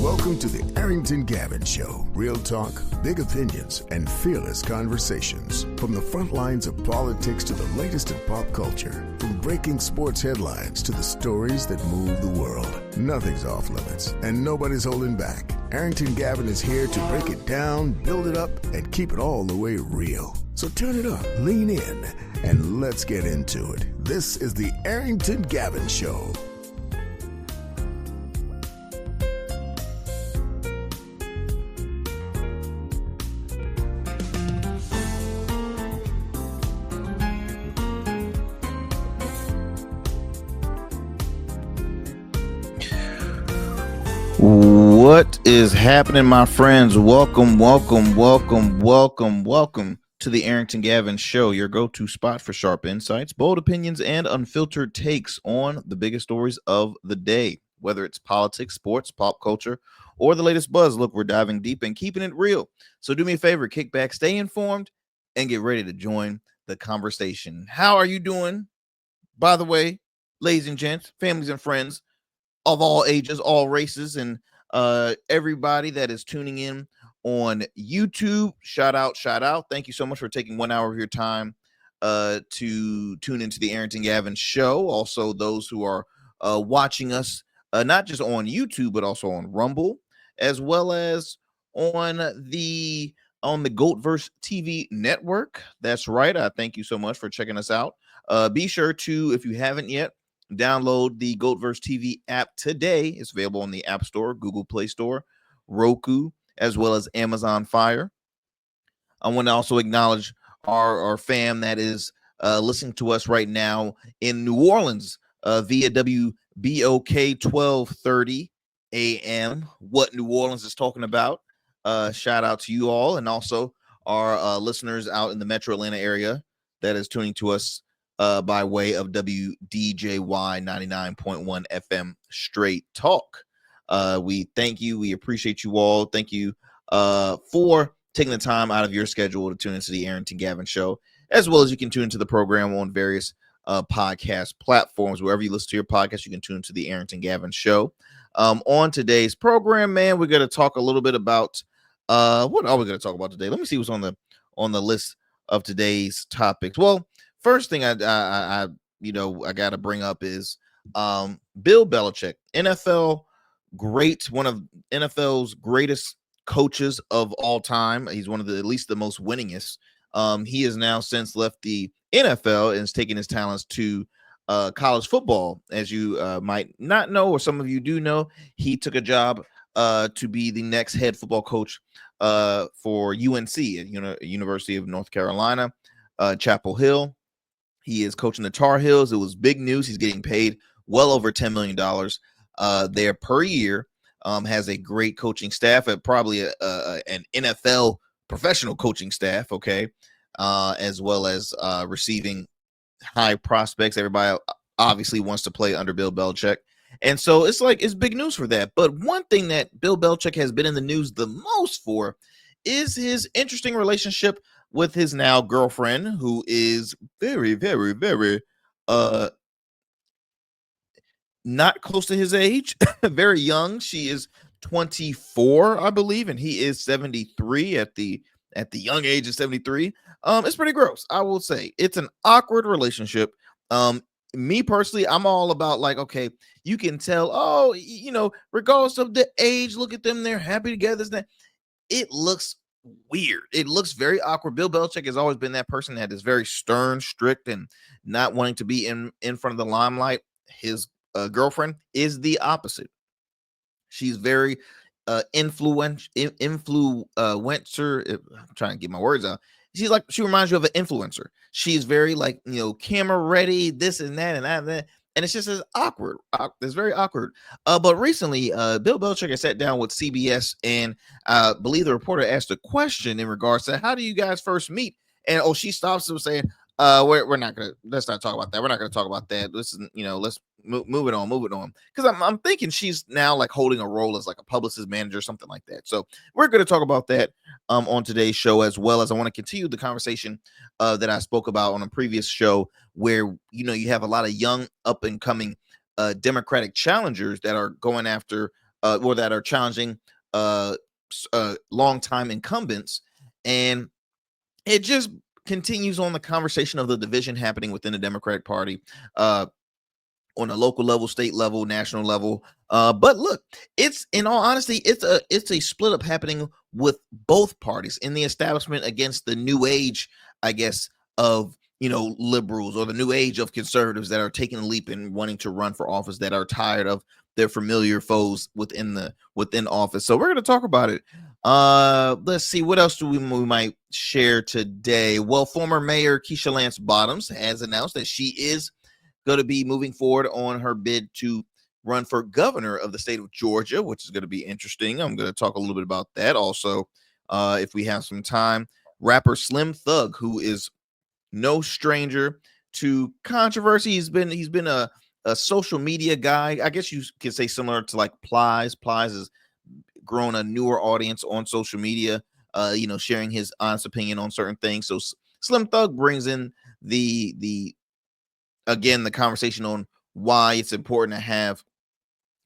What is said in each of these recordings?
Welcome to the Arrington Gavin Show. Real talk, big opinions, and fearless conversations. From the front lines of politics to the latest in pop culture. From breaking sports headlines to the stories that move the world. Nothing's off limits, and nobody's holding back. Arrington Gavin is here to break it down, build it up, and keep it all the way real. So turn it up, lean in, and let's get into it. This is the Arrington Gavin Show. What is happening, my friends? Welcome to the Arrington Gavin Show, your go-to spot for sharp insights, bold opinions, and unfiltered takes on the biggest stories of the day. Whether it's politics, sports, pop culture, or the latest buzz, look, we're diving deep and keeping it real. So do me a favor, kick back, stay informed, and get ready to join the conversation. How are you doing? By the way, ladies and gents, families and friends of all ages, all races, and everybody that is tuning in on YouTube, shout out. Thank you so much for taking 1 hour of your time to tune into the Arrington Gavin Show. Also, those who are watching us not just on YouTube, but also on Rumble, as well as on the GOATverse TV network. That's right. I thank you so much for checking us out. Be sure to, if you haven't yet, download the GOATverse TV app today. It's available on the App Store, Google Play Store, Roku, as well as Amazon Fire. I want to also acknowledge our fam that is listening to us right now in New Orleans via WBOK 1230 AM. What New Orleans is talking about. Shout out to you all, and also our listeners out in the Metro Atlanta area that is tuning to us by way of WDJY 99.1 FM Straight Talk. We thank you. We appreciate you all. Thank you for taking the time out of your schedule to tune into the Arrington Gavin Show, as well as you can tune into the program on various podcast platforms. Wherever you listen to your podcast, you can tune into the Arrington Gavin Show. On today's program, man, we're going to talk a little bit about what are we going to talk about today? Let me see what's on the list of today's topics. Well, first thing I got to bring up is Bill Belichick, NFL great, one of NFL's greatest coaches of all time. He's one of at least the most winningest. He has now since left the NFL and is taking his talents to college football. As you might not know, or some of you do know, he took a job to be the next head football coach for UNC at University of North Carolina, Chapel Hill. He is coaching the Tar Heels. It was big news. He's getting paid well over $10 million there per year. Has a great coaching staff, probably an NFL professional coaching staff, okay, as well as receiving high prospects. Everybody obviously wants to play under Bill Belichick. And so it's big news for that. But one thing that Bill Belichick has been in the news the most for is his interesting relationship with his now girlfriend, who is very, very, very not close to his age, very young. She is 24, I believe, and he is 73 at the young age of 73. It's pretty gross, I will say. It's an awkward relationship. Me personally, I'm all about okay, you can tell, regardless of the age, look at them, they're happy together. It looks weird. It looks very awkward. Bill Belichick has always been that person that is very stern, strict, and not wanting to be in front of the limelight. His girlfriend is the opposite. She's very influencer. I'm trying to get my words out. She reminds you of an influencer. She's very camera ready, this and that and that. And it's just as awkward. It's very awkward. But recently, Bill Belichick has sat down with CBS, and I believe the reporter asked a question in regards to how do you guys first meet? And she stops him saying, let's not talk about that. We're not gonna talk about that. Let's move it on. Because I'm thinking she's now holding a role as a publicist manager or something like that. So we're gonna talk about that on today's show, as well as I want to continue the conversation that I spoke about on a previous show, where you have a lot of young up and coming Democratic challengers that are going after or that are challenging longtime incumbents. And it just continues on the conversation of the division happening within the Democratic Party. On a local level, state level, national level. But look, it's, in all honesty, it's a split up happening with both parties in the establishment against the new age, I guess, of, liberals, or the new age of conservatives that are taking a leap and wanting to run for office, that are tired of their familiar foes within office. So we're going to talk about it. Let's see, what else do we might share today? Well, former Mayor Keisha Lance Bottoms has announced that she is going to be moving forward on her bid to run for governor of the state of Georgia, which is going to be interesting. I'm going to talk a little bit about that also, if we have some time. Rapper Slim Thug, who is no stranger to controversy, he's been a social media guy. I guess you could say similar to like Plies. Plies has grown a newer audience on social media, sharing his honest opinion on certain things. So Slim Thug brings in the conversation on why it's important to have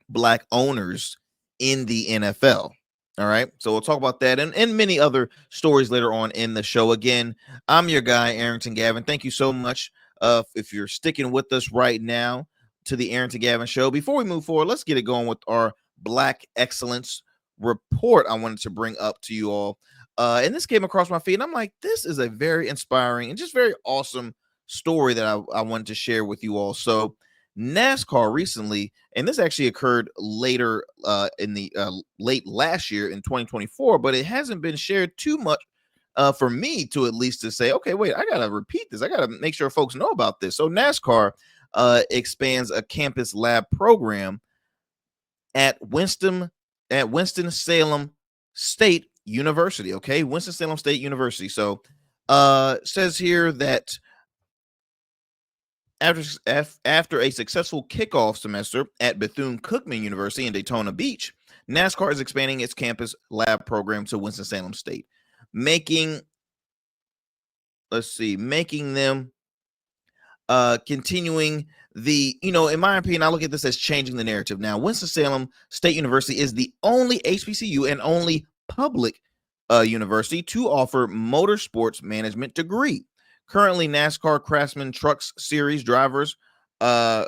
Black owners in the NFL. All right. So we'll talk about that and many other stories later on in the show. Again, I'm your guy, Arrington Gavin. Thank you so much if you're sticking with us right now to the Arrington Gavin Show. Before we move forward, let's get it going with our Black Excellence report I wanted to bring up to you all. And this came across my feed, and I'm like, this is a very inspiring and just very awesome story that I wanted to share with you all. So NASCAR recently, and this actually occurred later in the late last year in 2024, but it hasn't been shared too much for me to at least to say, okay, wait, I gotta repeat this. I gotta make sure folks know about this. So NASCAR expands a campus lab program at Winston-Salem State University. Okay, Winston-Salem State University. So says here that after a successful kickoff semester at Bethune-Cookman University in Daytona Beach, NASCAR is expanding its campus lab program to Winston-Salem State, making them continuing the, in my opinion, I look at this as changing the narrative. Now, Winston-Salem State University is the only HBCU and only public university to offer motorsports management degree. Currently, NASCAR Craftsman Trucks Series drivers, I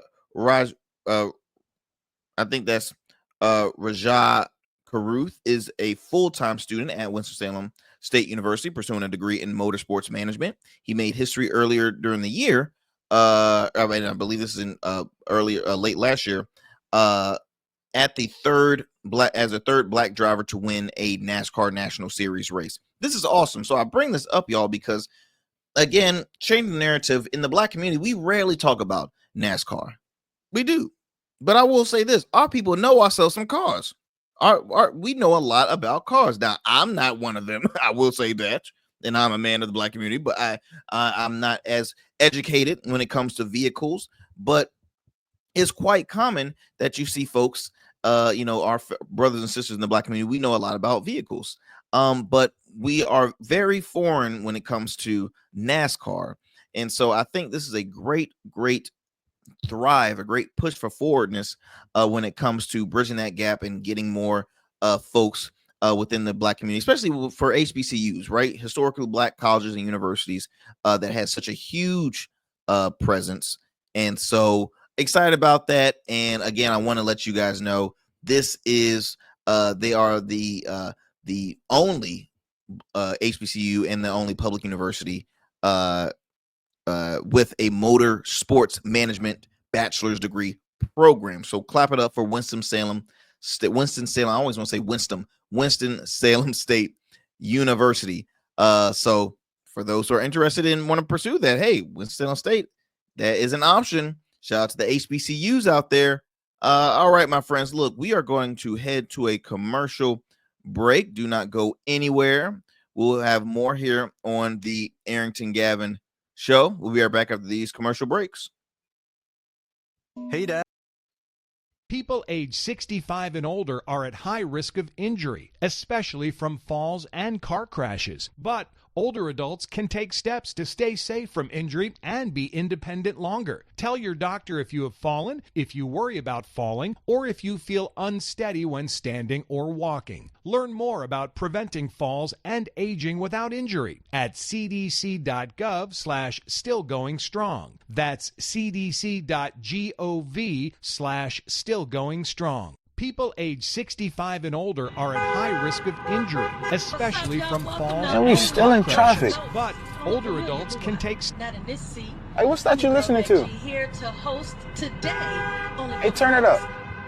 think that's Rajah Caruth, is a full-time student at Winston-Salem State University, pursuing a degree in motorsports management. He made history earlier during the year. I believe this is in late last year, at the third Black driver to win a NASCAR National Series race. This is awesome. So I bring this up, y'all, because again, changing the narrative in the Black community, we rarely talk about NASCAR. We do, but I will say this: our people know I sell some cars. We know a lot about cars. Now, I'm not one of them. I will say that, and I'm a man of the Black community, but I'm not as educated when it comes to vehicles. But it's quite common that you see folks, our brothers and sisters in the Black community, we know a lot about vehicles. But we are very foreign when it comes to NASCAR. And so I think this is a great thrive, a great push for forwardness when it comes to bridging that gap and getting more folks within the Black community, especially for HBCUs, right? Historically Black colleges and universities that has such a huge presence. And so excited about that. And again, I want to let you guys know this is they are the only HBCU and the only public university with a motor sports management bachelor's degree program. So clap it up for Winston-Salem. I always want to say Winston-Salem State University. So for those who are interested and want to pursue that, hey, Winston-Salem State, that is an option. Shout out to the HBCUs out there. All right, my friends, look, we are going to head to a commercial break. Do not go anywhere. We'll have more here on the Arrington Gavin Show. We'll be right back after these commercial breaks. Hey, Dad. People age 65 and older are at high risk of injury, especially from falls and car crashes. But Older adults can take steps to stay safe from injury and be independent longer. Tell your doctor if you have fallen, if you worry about falling, or if you feel unsteady when standing or walking. Learn more about preventing falls and aging without injury at cdc.gov/stillgoingstrong. That's cdc.gov/stillgoingstrong. People age 65 and older are at high risk of injury, especially from falls And we still in traffic. But older adults can take... Not in this seat. Hey, what's that you listening to? Here to host today. Hey, turn it up.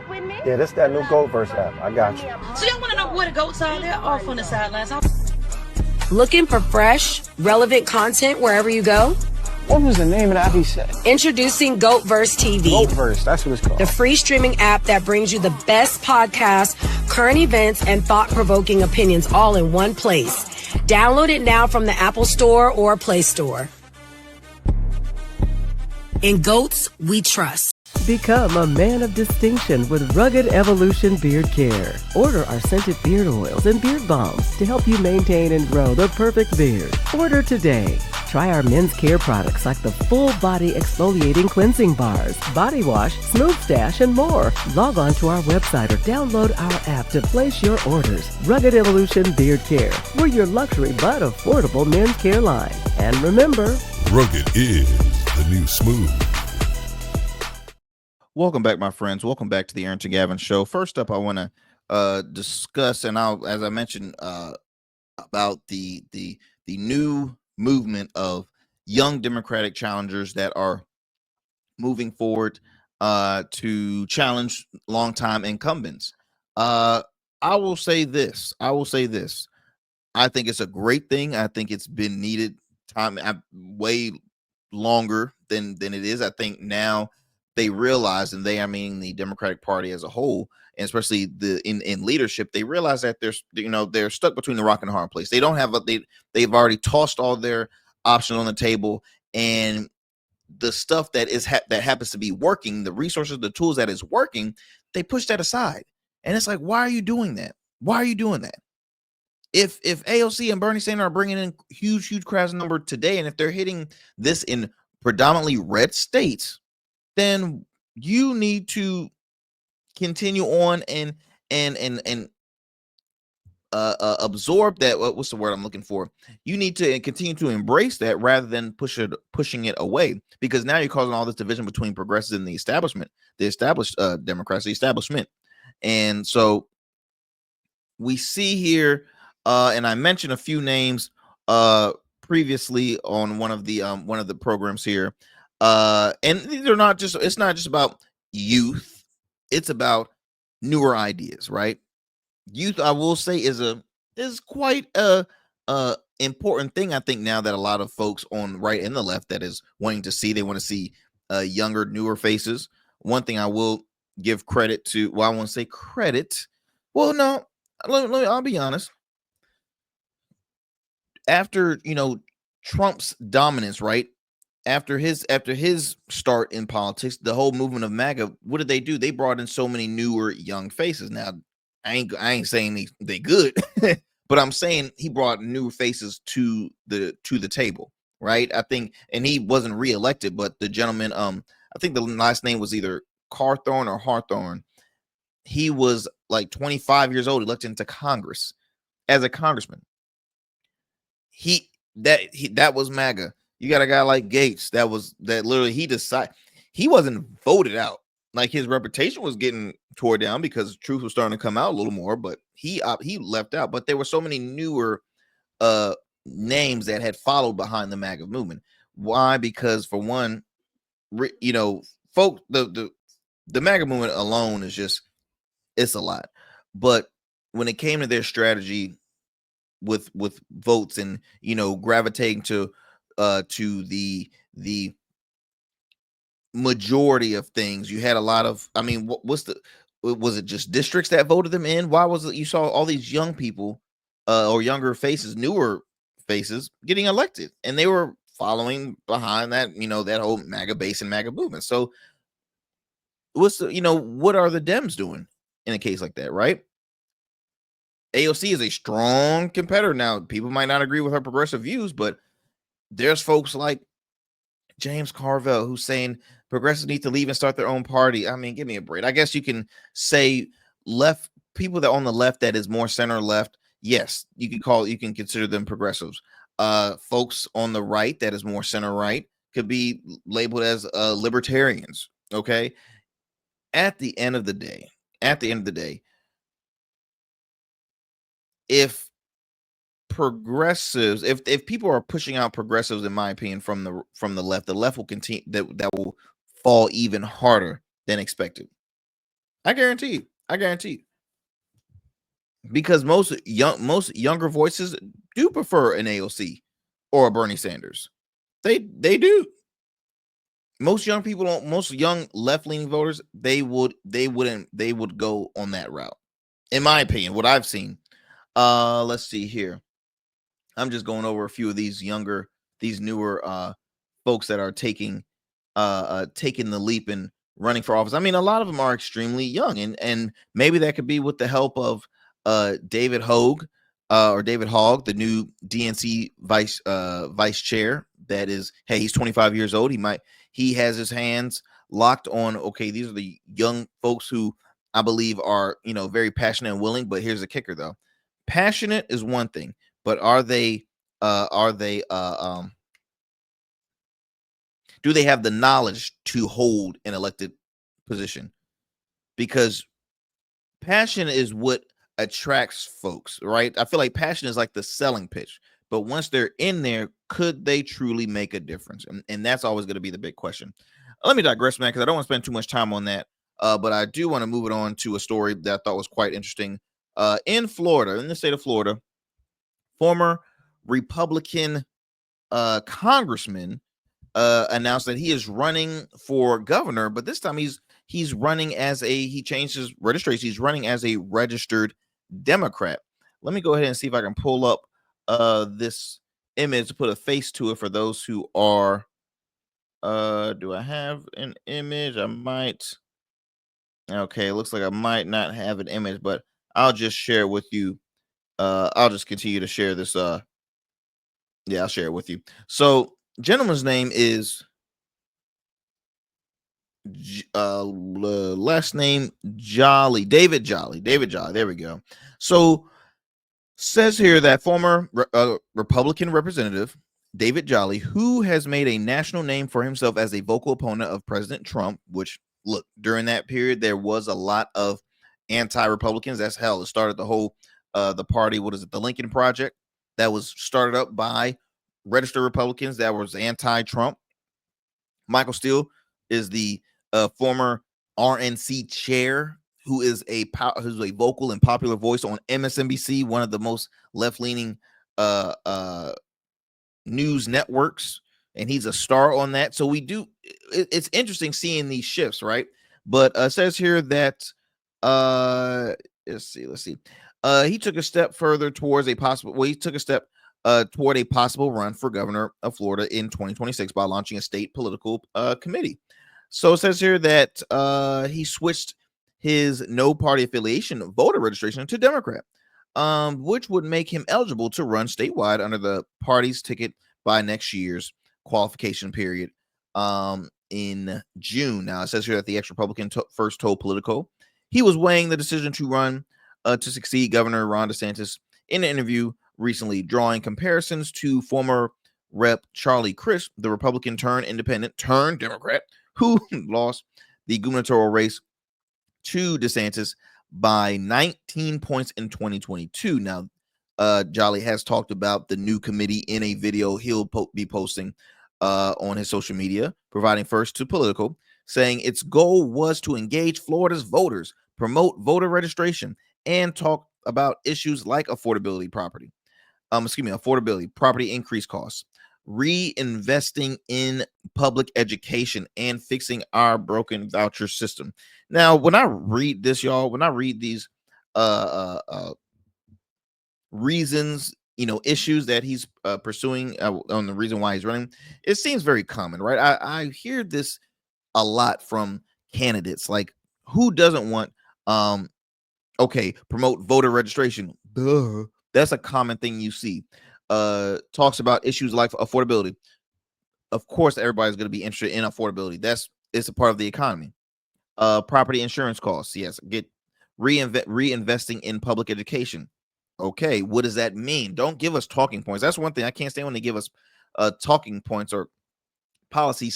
With me? Yeah, this that new Gold Verse app. I got you. So y'all want to know where the goats are? They're off on the sidelines. Looking for fresh, relevant content wherever you go? What was the name of that he said? Introducing GoatVerse TV. GoatVerse, that's what it's called. The free streaming app that brings you the best podcasts, current events, and thought-provoking opinions all in one place. Download it now from the Apple Store or Play Store. In Goats, we trust. Become a man of distinction with Rugged Evolution Beard Care. Order our scented beard oils and beard balms to help you maintain and grow the perfect beard. Order today. Try our men's care products like the full body exfoliating cleansing bars, body wash, smooth stash, and more. Log on to our website or download our app to place your orders. Rugged Evolution Beard Care. We're your luxury but affordable men's care line. And remember, rugged is the new smooth. Welcome back, my friends. Welcome back to the Arrington Gavin Show. First up, I want to discuss, and as I mentioned, about the new movement of young Democratic challengers that are moving forward to challenge longtime incumbents. I will say this. I think it's a great thing. I think it's been needed way longer than it is. I think now they realize, and I mean the Democratic Party as a whole, and especially in leadership, they realize that they're stuck between the rock and the hard place. They don't have they've already tossed all their options on the table, and the stuff that happens to be working, the resources, the tools that is working, they push that aside. And it's like, why are you doing that? Why are you doing that? If AOC and Bernie Sanders are bringing in huge crowds number today, and if they're hitting this in predominantly red states, then you need to continue on and absorb that. What's the word I'm looking for? You need to continue to embrace that rather than pushing it away, because now you're causing all this division between progressives and the establishment, the established Democrats, the establishment. And so we see here, and I mentioned a few names previously on one of the programs here. And these are not just, it's not just about youth, it's about newer ideas, right? Youth, I will say, is quite a important thing, I think, now that a lot of folks on the right and the left that is wanting to see, they want to see younger, newer faces. One thing I will give credit to, well, I won't say credit. Well, no, I'll be honest. After, Trump's dominance, right? After his start in politics, the whole movement of MAGA, what did they do? They brought in so many newer young faces. Now, I ain't saying they good, but I'm saying he brought new faces to the table, right? I think, and he wasn't reelected, but the gentleman, I think the last name was either Carthorne or Hawthorne. He was like 25 years old, elected into Congress as a congressman. That was MAGA. You got a guy like Gates that literally he wasn't voted out. Like, his reputation was getting tore down because truth was starting to come out a little more, but he left out. But there were so many newer names that had followed behind the MAGA movement. Why? Because for one, folk, the MAGA movement alone is just, it's a lot. But when it came to their strategy with votes and gravitating to the majority of things, you had a lot of, I mean, was it just districts that voted them in? Why was it you saw all these young people or younger faces, newer faces getting elected, and they were following behind that, that whole MAGA base and MAGA movement? So what are the Dems doing in a case like that, right? AOC is a strong competitor. Now, people might not agree with her progressive views, but there's folks like James Carville who's saying progressives need to leave and start their own party. I mean, give me a break. I guess you can say left people that on the left that is more center left. Yes, you can consider them progressives. Folks on the right that is more center right could be labeled as libertarians. Okay. At the end of the day, if progressives, if people are pushing out progressives, in my opinion, from the left will continue that will fall even harder than expected. I guarantee you. Because most younger voices do prefer an AOC or a Bernie Sanders. They do. Most young people most young left-leaning voters, they would go on that route. In my opinion, what I've seen. Let's see here. I'm just going over a few of these newer folks that are taking the leap and running for office. I mean, a lot of them are extremely young, and maybe that could be with the help of David Hogg, the new DNC vice chair. That is, hey, he's 25 years old. He has his hands locked on. Okay, these are the young folks who I believe are very passionate and willing. But here's the kicker, though: passionate is one thing, but do they have the knowledge to hold an elected position? Because passion is what attracts folks, right? I feel like passion is like the selling pitch, but once they're in there, could they truly make a difference? And that's always going to be the big question. Let me digress, man, because I don't want to spend too much time on that. But I do want to move it on to a story that I thought was quite interesting. In Florida, in the state of Florida, former Republican congressman announced that he is running for governor, but this time he's running he changed his registration. He's running as a registered Democrat. Let me go ahead and see if I can pull up this image to put a face to it for those who are do I have an image? I might. Okay, it looks like I might not have an image, but I'll just share it with you. I'll just continue to share this. I'll share it with you. So, gentleman's name is last name Jolly, David Jolly. There we go. So, says here that former Republican representative David Jolly, who has made a national name for himself as a vocal opponent of President Trump, which, look, during that period, there was a lot of anti-Republicans. That's hell. It started the whole, the party, what is it, the Lincoln Project, that was started up by registered Republicans that was anti-Trump. Michael Steele is the former RNC chair, who is who's a vocal and popular voice on MSNBC, one of the most left-leaning news networks, and he's a star on that. So it's interesting seeing these shifts, right? But it says here that let's see. He took a step further towards toward a possible run for governor of Florida in 2026 by launching a state political committee. So it says here that he switched his no party affiliation voter registration to Democrat, which would make him eligible to run statewide under the party's ticket by next year's qualification period in June. Now, it says here that the ex-Republican first told Politico he was weighing the decision to run to succeed Governor Ron DeSantis in an interview recently, drawing comparisons to former Rep. Charlie Crist, the Republican turned independent turned Democrat, who lost the gubernatorial race to DeSantis by 19 points in 2022. Now, Jolly has talked about the new committee in a video he'll be posting on his social media, providing first to Politico, saying its goal was to engage Florida's voters, promote voter registration, and talk about issues like affordability, property increase costs, reinvesting in public education, and fixing our broken voucher system. Now, when I read this, y'all, when I read these reasons, issues that he's pursuing on the reason why he's running, it seems very common, right? I hear this a lot from candidates. Like, who doesn't want promote voter registration, That's a common thing you see. Talks about issues like affordability. Of course, everybody's going to be interested in affordability. It's a part of the economy. Property insurance costs. Yes, reinvesting in public education. Okay, what does that mean? Don't give us talking points. That's one thing I can't stand when they give us talking points or policy.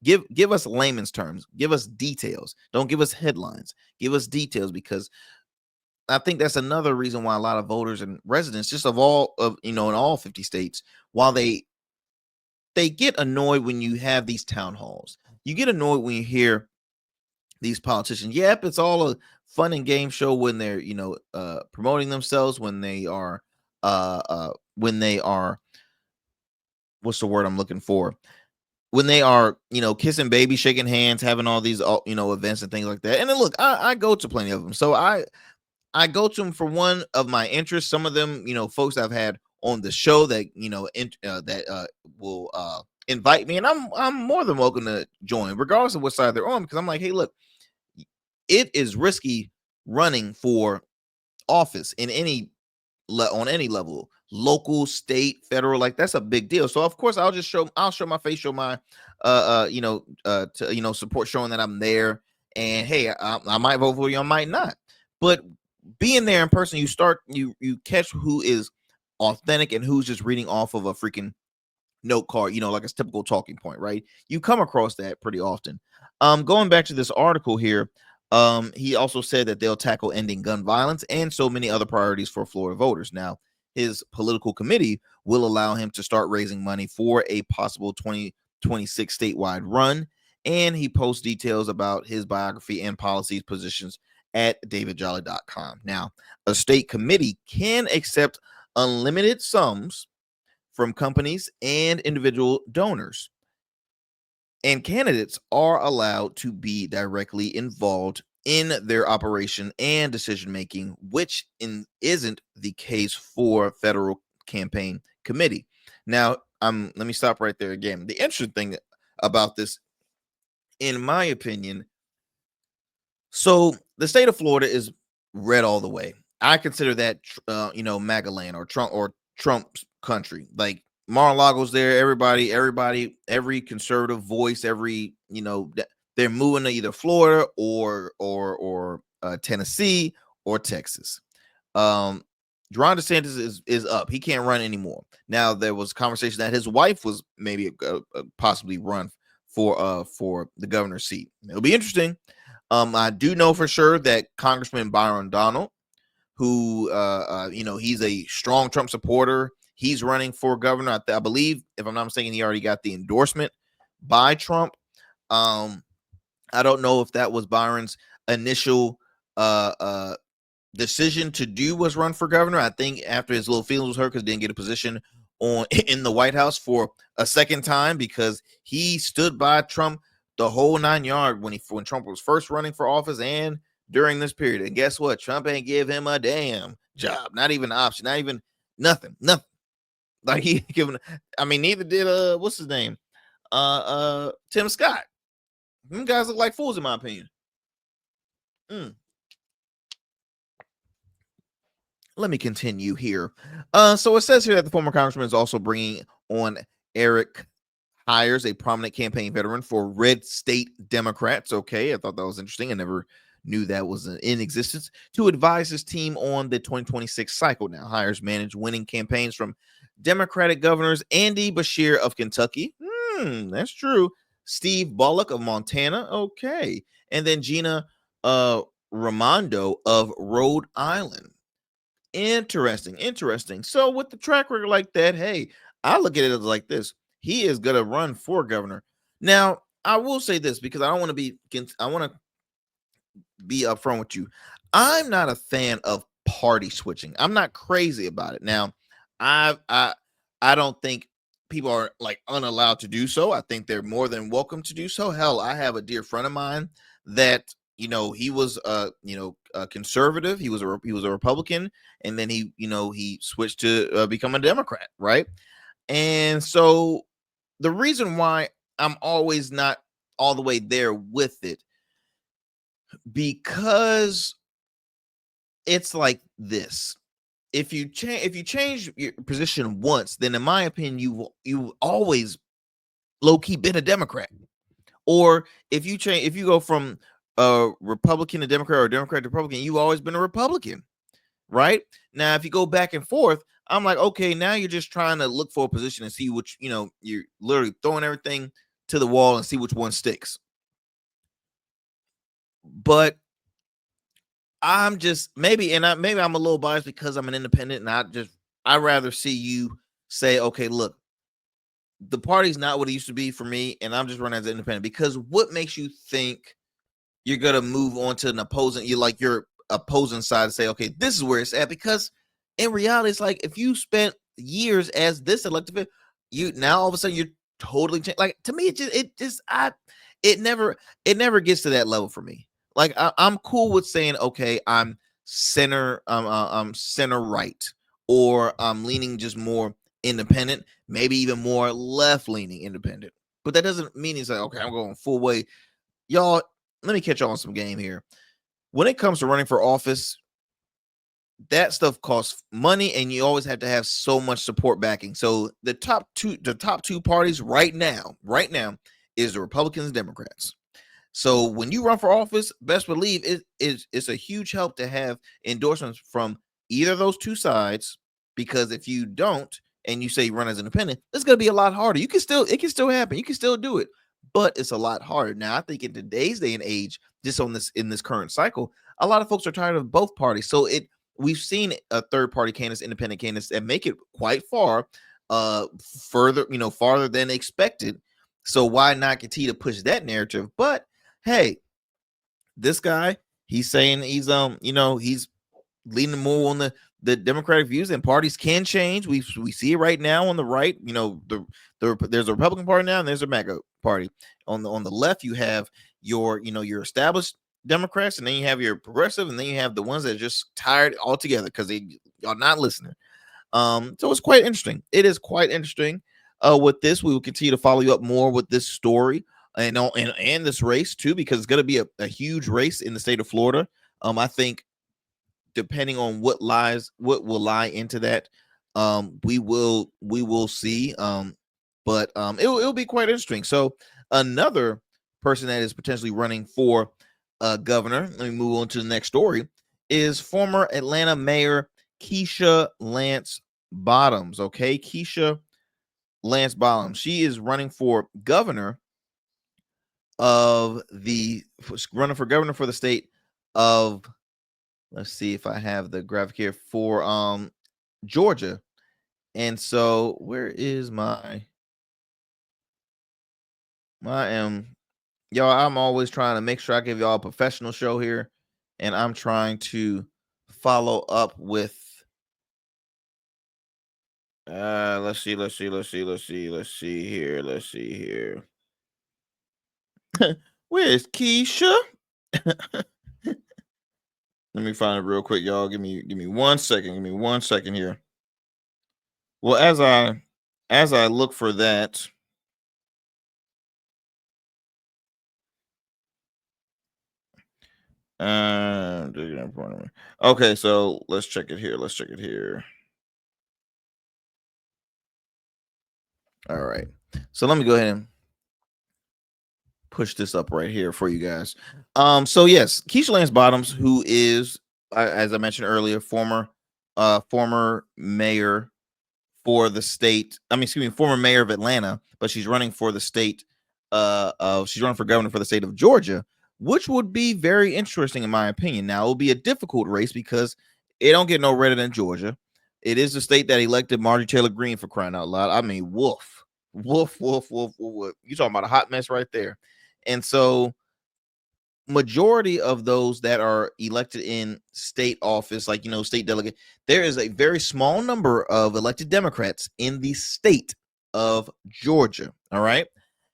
Give us layman's terms. Give us details. Don't give us headlines. Give us details, because I think that's another reason why a lot of voters and residents, just in all 50 states, while they get annoyed when you have these town halls. You get annoyed when you hear these politicians. Yep, it's all a fun and game show when they're, promoting themselves, when they are what's the word I'm looking for? When they are, kissing babies, shaking hands, having all these, events and things like that. And then look, I go to plenty of them. So I go to them for one of my interests. Some of them, folks I've had on the show that, will invite me, and I'm more than welcome to join, regardless of what side they're on, because I'm like, hey, look, it is risky running for office on any level, local, state, federal. Like, that's a big deal. So of course I'll show my face, show my support, showing that I'm there. And hey, I might vote for you, I might not. But being there in person, you catch who is authentic and who's just reading off of a freaking note card, like a typical talking point, right? You come across that pretty often. Going back to this article here, he also said that they'll tackle ending gun violence and so many other priorities for Florida voters. Now, his political committee will allow him to start raising money for a possible 2026 statewide run, and he posts details about his biography and policies positions at davidjolly.com. Now, a state committee can accept unlimited sums from companies and individual donors, and candidates are allowed to be directly involved in their operation and decision making, which isn't the case for federal campaign committee. Now, let me stop right there again. The interesting thing about this, in my opinion, so the state of Florida is red all the way. I consider that MAGA land, or Trump's country. Like, Mar-a-Lago's there. Every conservative voice, they're moving to either Florida or Tennessee or Texas. Ron DeSantis is up. He can't run anymore. Now, there was conversation that his wife was maybe possibly run for the governor's seat. It'll be interesting. I do know for sure that Congressman Byron Donald, who he's a strong Trump supporter. He's running for governor. I believe, if I'm not mistaken, he already got the endorsement by Trump. I don't know if that was Byron's initial decision to do, was run for governor. I think after his little feelings was hurt because he didn't get a position in the White House for a second time, because he stood by Trump the whole 9 yards when Trump was first running for office and during this period. And guess what? Trump ain't give him a damn job, not even an option, not even nothing. Like, he given, neither did what's his name? Tim Scott. Them guys look like fools, in my opinion. Let me continue here. So it says here that the former congressman is also bringing on Eric Hires, a prominent campaign veteran for red state Democrats. Okay, I thought that was interesting. I never knew that was in existence, to advise his team on the 2026 cycle. Now, Hires managed winning campaigns from Democratic governors Andy Beshear of Kentucky. That's true. Steve Bullock of Montana. Okay. And then Gina Raimondo of Rhode Island. Interesting. So with the track record like that, hey, I look at it like this. He is going to run for governor. Now, I will say this, because I want to be upfront with you. I'm not a fan of party switching. I'm not crazy about it. Now, I don't think people are like unallowed to do so. I think they're more than welcome to do so. Hell, I have a dear friend of mine that, he was a conservative. He was a Republican, and then he switched to become a Democrat, right? And so the reason why I'm always not all the way there with it, because it's like this. If you change your position once, then in my opinion, you always low key been a Democrat. Or if you go from a Republican to Democrat or Democrat to Republican, you've always been a Republican, right? Now, if you go back and forth, I'm like, okay, now you're just trying to look for a position and see which, you're literally throwing everything to the wall and see which one sticks. But I'm just maybe I'm a little biased because I'm an independent, and I'd rather see you say, okay, look, the party's not what it used to be for me, and I'm just running as an independent. Because what makes you think you're gonna move on to an opposing? Your opposing side to say, okay, this is where it's at. Because in reality, it's like if you spent years as this elected, you now all of a sudden you're totally changed. Like, to me, it never gets to that level for me. Like, I'm cool with saying, okay, I'm center right, or I'm leaning just more independent, maybe even more left leaning independent. But that doesn't mean it's like, okay, I'm going full way. Y'all, let me catch y'all on some game here. When it comes to running for office, that stuff costs money, and you always have to have so much support backing. So the top two parties right now is the Republicans and Democrats. So when you run for office, best believe it's a huge help to have endorsements from either of those two sides, because if you don't and you say you run as independent, it's going to be a lot harder. It can still happen. You can still do it, but it's a lot harder. Now, I think in today's day and age, just in this current cycle, a lot of folks are tired of both parties. So we've seen a third party candidates, independent candidates, that make it quite far, farther than expected. So why not continue to push that narrative? But hey, this guy, he's saying he's leaning more on the Democratic views, and parties can change. We see it right now on the right. There's a Republican Party now, and there's a MAGA Party. On the left, you have your established Democrats, and then you have your progressive, and then you have the ones that are just tired altogether because y'all not listening. So it's quite interesting. It is quite interesting. With this, we will continue to follow you up more with this story and this race too, because it's going to be a huge race in the state of Florida. I think depending on what will lie into that, we will see. But it'll be quite interesting. So another person that is potentially running for governor, let me move on to the next story, is former Atlanta Mayor Keisha Lance Bottoms. Okay, Keisha Lance Bottoms. She is running for governor for the state of, let's see if I have the graphic here, for Georgia. And so where is y'all, I'm always trying to make sure I give y'all a professional show here, and I'm trying to follow up with let's see here. Where's Keisha? Let me find it real quick, y'all. Give me 1 second. Give me 1 second here. Well, as I look for that, okay, so let's check it here. All right, so let me go ahead and push this up right here for you guys. So yes, Keisha Lance Bottoms, who is, as I mentioned earlier, former mayor for the state. Former mayor of Atlanta, but she's running for the state. She's running for governor for the state of Georgia, which would be very interesting in my opinion. Now, it will be a difficult race because it don't get no redder than Georgia. It is the state that elected Marjorie Taylor Greene, for crying out loud. I mean, woof. You talking about a hot mess right there. And so majority of those that are elected in state office, like, state delegate, there is a very small number of elected Democrats in the state of Georgia. All right.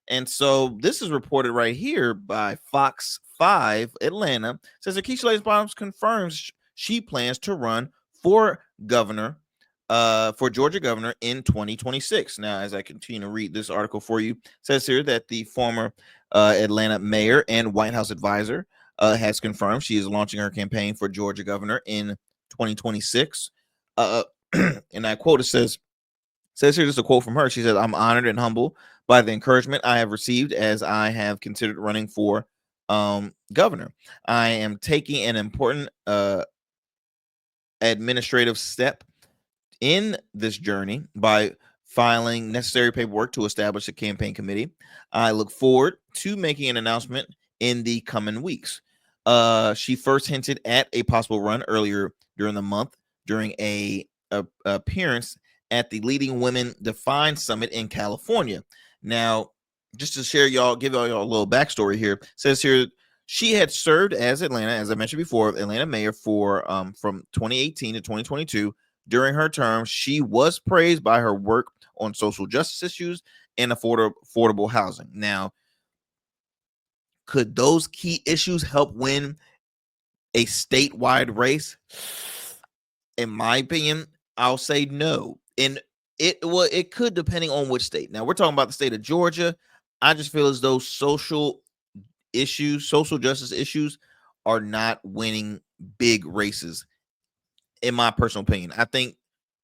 And so this is reported right here by Fox 5 Atlanta. It says that Keisha Lance Bottoms confirms she plans to run for governor, for Georgia governor in 2026. Now, as I continue to read this article for you, it says here that the former Atlanta mayor and White House advisor has confirmed she is launching her campaign for Georgia governor in 2026. And that quote, it says here, just a quote from her. She said, "I'm honored and humbled by the encouragement I have received as I have considered running for governor. I am taking an important administrative step in this journey by filing necessary paperwork to establish a campaign committee. I look forward to making an announcement in the coming weeks." She first hinted at a possible run earlier during the month during a appearance at the Leading Women Defined Summit in California. Now, just to share give y'all a little backstory here, it says here she had served as Atlanta, as I mentioned before, Atlanta mayor for from 2018 to 2022. During her term, she was praised by her work on social justice issues and affordable housing. Now, could those key issues help win a statewide race? In my opinion, I'll say no. And it could, depending on which state. Now, we're talking about the state of Georgia. I just feel as though social justice issues are not winning big races, in my personal opinion. I think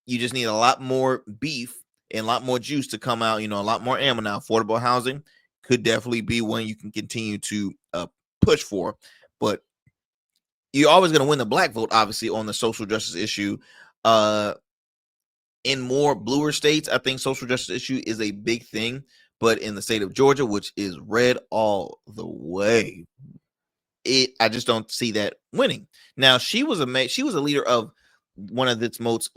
you just need a lot more beef and a lot more juice to come out, a lot more ammo. Now, affordable housing could definitely be one you can continue to push for, but you're always going to win the black vote, obviously, on the social justice issue. In more bluer states, I think social justice issue is a big thing, but in the state of Georgia, which is red all the way, I just don't see that winning. Now, she was a leader of one of its most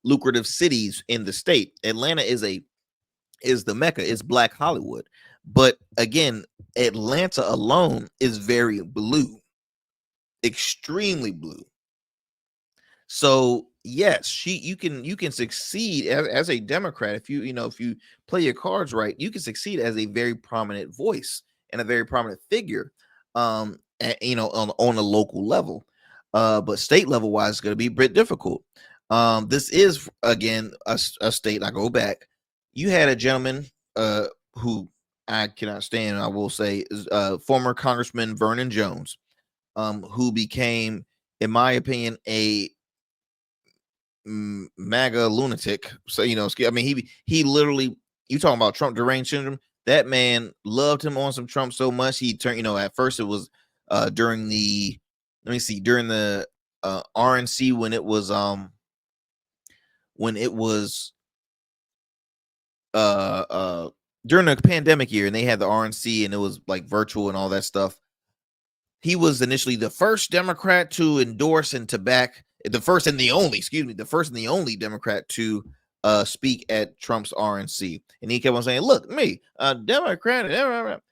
lucrative cities in the state. Atlanta is the Mecca, it's Black Hollywood. But again, Atlanta alone is very blue, extremely blue. So yes, you can succeed as a Democrat if you play your cards right. You can succeed as a very prominent voice and a very prominent figure, on a local level. But state level wise, it's going to be a bit difficult. This is again a state. I go back. You had a gentleman who I cannot stand, I will say, is former Congressman Vernon Jones, who became, in my opinion, a MAGA lunatic. So I mean, he literally, you talking about Trump deranged syndrome. That man loved him on some Trump so much he turned. At first it was during the RNC when it was during the pandemic year, and they had the RNC and it was like virtual and all that stuff. He was initially the first Democrat to endorse and to back the first and the only Democrat to speak at Trump's RNC. And he kept on saying, "Look, me, a Democrat."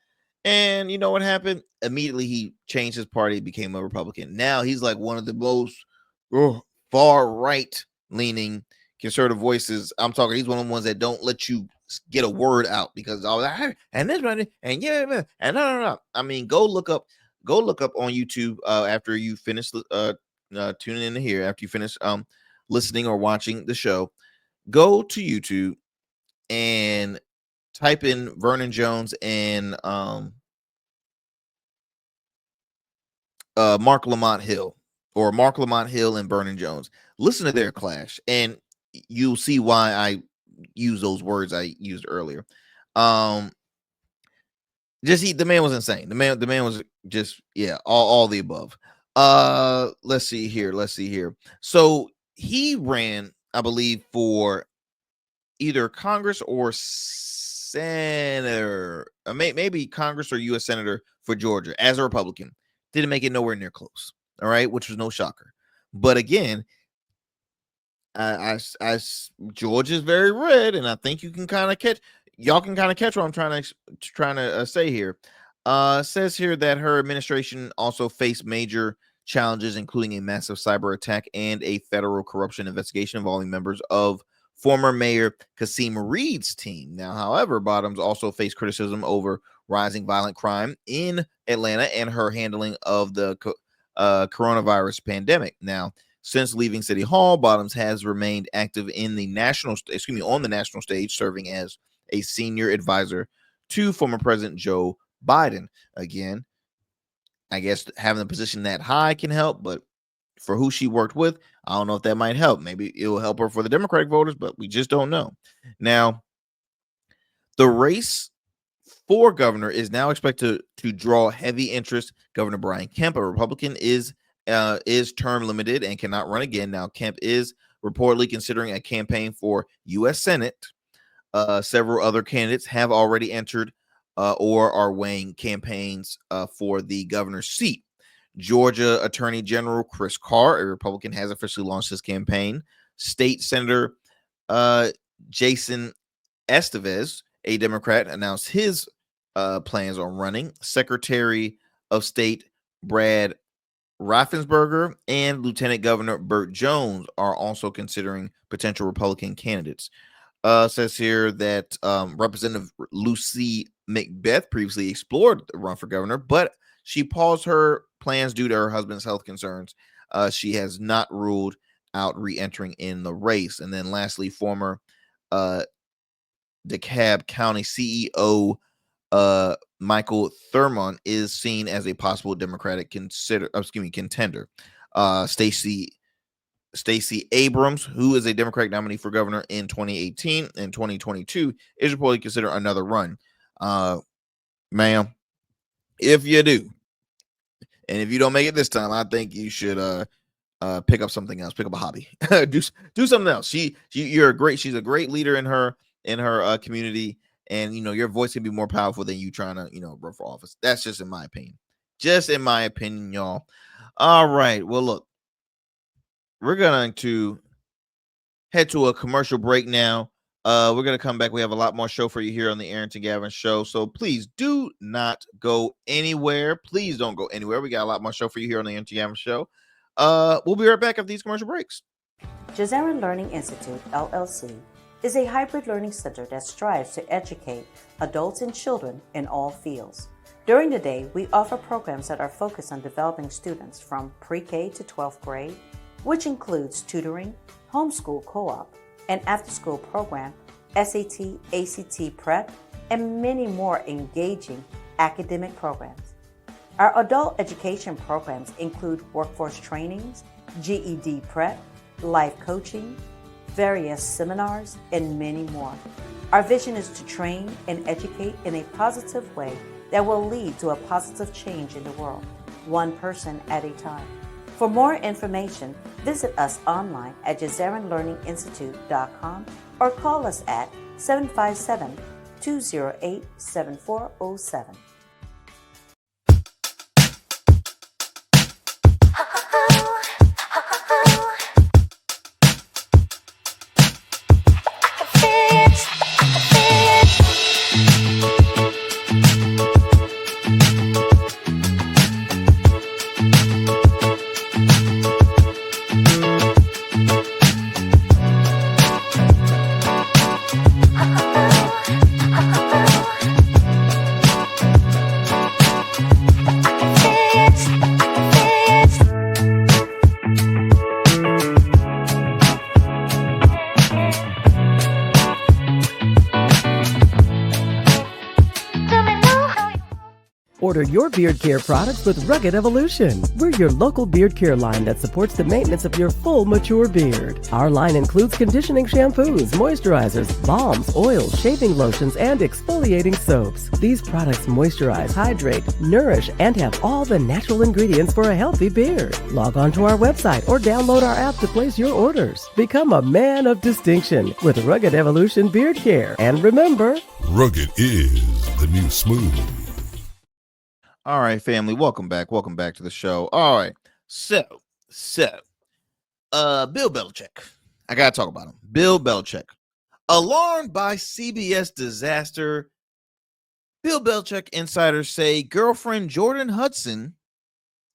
And you know what happened? Immediately he changed his party, became a Republican. Now he's like one of the most far right leaning conservative voices. I'm talking, he's one of the ones that don't let you get a word out because all that and this and yeah and no. I mean, go look up on YouTube after you finish tuning in here, after you finish listening or watching the show. Go to YouTube and type in Vernon Jones and Mark Lamont Hill, or Mark Lamont Hill and Vernon Jones. Listen to their clash, and you'll see why I use those words I used earlier. The man was insane. The man was just, all the above. Let's see here. So he ran, I believe, for either Congress or senator, maybe Congress or U.S. Senator for Georgia as a Republican. Didn't make it nowhere near close. All right, which was no shocker. But again, Georgia is very red, and I think y'all can kind of catch what I'm trying to say here. Says here that her administration also faced major challenges, including a massive cyber attack and a federal corruption investigation involving members of former Mayor Kasim Reed's team. Now, however, Bottoms also faced criticism over rising violent crime in Atlanta and her handling of the coronavirus pandemic. Now, since leaving City Hall, Bottoms has remained active in the national stage, serving as a senior advisor to former President Joe Biden. Again, I guess having the position that high can help, but for who she worked with, I don't know if that might help. Maybe it will help her for the Democratic voters, but we just don't know. Now, the race for governor is now expected to draw heavy interest. Governor Brian Kemp, a Republican, is term limited and cannot run again. Now, Kemp is reportedly considering a campaign for U.S. Senate. Several other candidates have already entered or are weighing campaigns for the governor's seat. Georgia Attorney General Chris Carr, a Republican, has officially launched his campaign. State Senator Jason Estevez, a Democrat, announced his plans on running. Secretary of State Brad Raffensperger and Lieutenant Governor Burt Jones are also considering potential Republican candidates. Says here that Representative Lucy McBeth previously explored the run for governor, but she paused her plans due to her husband's health concerns. She has not ruled out re-entering in the race. And then lastly, former DeKalb County CEO Michael Thurmond is seen as a possible Democratic contender. Stacey Abrams, who is a Democratic nominee for governor in 2018 and 2022, is reportedly considered another run. Ma'am, if you do, and if you don't make it this time, I think you should pick up something else, pick up a hobby, do something else. She's a great leader in her community, and your voice can be more powerful than you trying to run for office. That's just in my opinion, y'all. All right, well, look, we're going to head to a commercial break now. We're going to come back. We have a lot more show for you here on the Arrington Gavin Show, so please do not go anywhere. Please don't go anywhere. We got a lot more show for you here on the Arrington Gavin Show. We'll be right back after these commercial breaks. Jazarian Learning Institute, LLC, is a hybrid learning center that strives to educate adults and children in all fields. During the day, we offer programs that are focused on developing students from pre-K to 12th grade, which includes tutoring, homeschool co-op, an after-school program, SAT, ACT prep, and many more engaging academic programs. Our adult education programs include workforce trainings, GED prep, life coaching, various seminars, and many more. Our vision is to train and educate in a positive way that will lead to a positive change in the world, one person at a time. For more information, visit us online at JazarianLearningInstitute.com or call us at 757-208-7407. Order your beard care products with Rugged Evolution. We're your local beard care line that supports the maintenance of your full, mature beard. Our line includes conditioning shampoos, moisturizers, balms, oils, shaving lotions, and exfoliating soaps. These products moisturize, hydrate, nourish, and have all the natural ingredients for a healthy beard. Log on to our website or download our app to place your orders. Become a man of distinction with Rugged Evolution Beard Care. And remember, Rugged is the new smooth. All right, family, welcome back to the show. All right, so Bill Belichick, I gotta talk about him. Bill Belichick, alarmed by CBS disaster. Bill Belichick insiders say girlfriend Jordan Hudson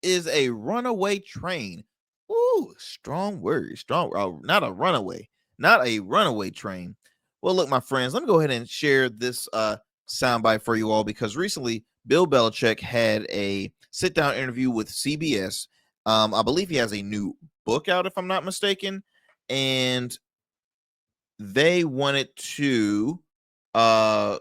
is a runaway train. Ooh, strong word, not a runaway train. Well, look, my friends, let me go ahead and share this soundbite for you all, because recently Bill Belichick had a sit-down interview with CBS. I believe he has a new book out, if I'm not mistaken, and they wanted to either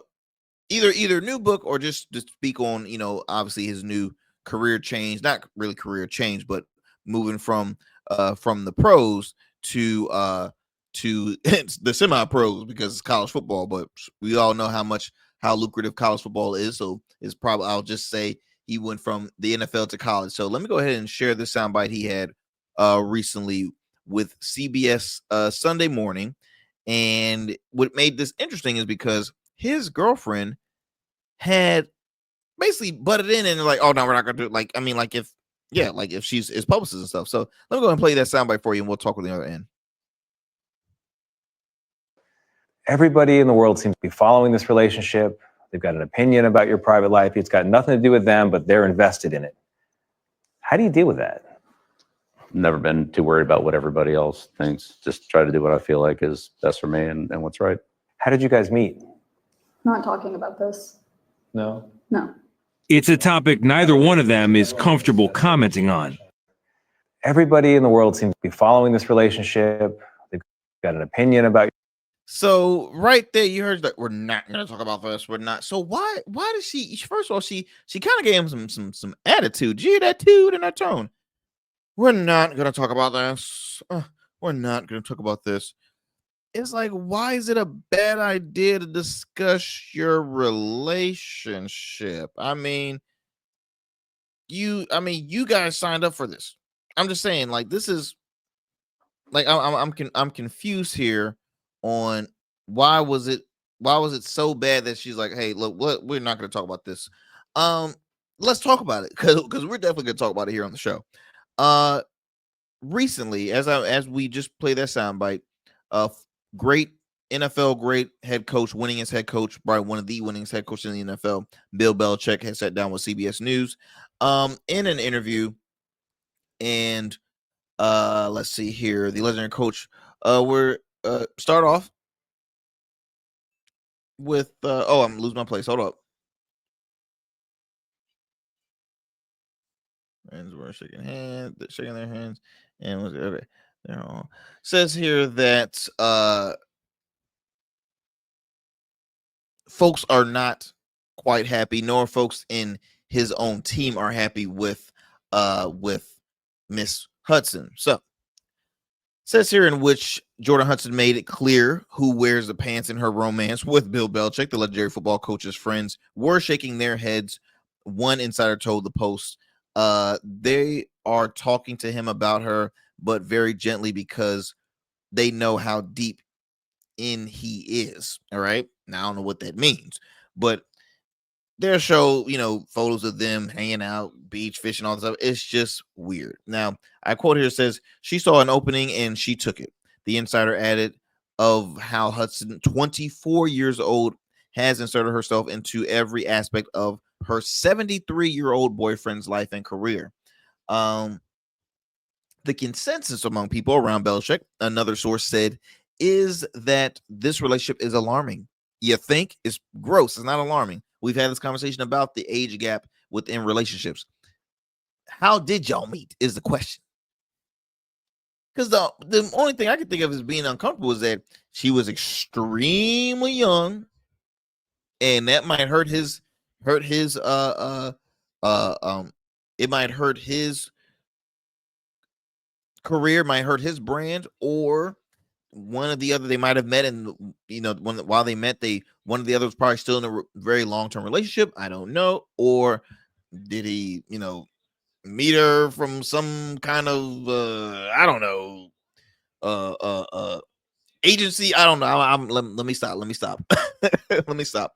new book or just to speak on, obviously his new career change, not really career change, but moving from the pros to the semi-pros because it's college football. But we all know how lucrative college football is. So it's probably, I'll just say he went from the NFL to college. So let me go ahead and share this soundbite he had recently with CBS Sunday Morning. And what made this interesting is because his girlfriend had basically butted in and like, oh no, we're not gonna do it. Like, I mean, like if she's is publicist and stuff. So let me go ahead and play that soundbite for you, and we'll talk with the other end. Everybody in the world seems to be following this relationship. They've got an opinion about your private life. It's got nothing to do with them, but they're invested in it. How do you deal with that? Never been too worried about what everybody else thinks. Just try to do what I feel like is best for me and what's right. How did you guys meet? Not talking about this. No? No. It's a topic neither one of them is comfortable commenting on. Everybody in the world seems to be following this relationship. They've got an opinion about. So right there, you heard that we're not going to talk about this. We're not. So why does she? First of all, she kind of gave him some attitude. Gee, that dude in that tone. We're not going to talk about this. We're not going to talk about this. It's like, why is it a bad idea to discuss your relationship? I mean, you guys signed up for this. I'm just saying, like, this is like, I'm confused here on why was it so bad that she's like, hey, look, we're not going to talk about this. Let's talk about it because we're definitely going to talk about it here on the show. Recently, as we just play that soundbite, great NFL great head coach, winningest head coach, probably one of the winningest head coaches in the NFL, Bill Belichick, has sat down with CBS News in an interview. And let's see here, the legendary coach. We're start off with I'm losing my place. Hold up. Friends were shaking their hands, and was okay. They're all says here that folks are not quite happy, nor folks in his own team are happy with Miss Hudson. So says here in which Jordan Hudson made it clear who wears the pants in her romance with Bill Belichick. The legendary football coach's friends were shaking their heads. One insider told the Post they are talking to him about her, but very gently because they know how deep in he is. All right. Now, I don't know what that means, but they'll show, photos of them hanging out, beach, fishing, all this stuff. It's just weird. Now, I quote here, says, she saw an opening and she took it. The insider added of how Hudson, 24 years old, has inserted herself into every aspect of her 73-year-old boyfriend's life and career. The consensus among people around Belichick, another source said, is that this relationship is alarming. You think it's gross. It's not alarming. We've had this conversation about the age gap within relationships. How did y'all meet is the question. Because the only thing I can think of as being uncomfortable is that she was extremely young, and that might hurt his it might hurt his career, might hurt his brand, or one of the other they might have met, and while they met, one of the other was probably still in a very long-term relationship. I don't know. Or did he meet her from some kind of agency? I don't know. Let me stop. Let me stop.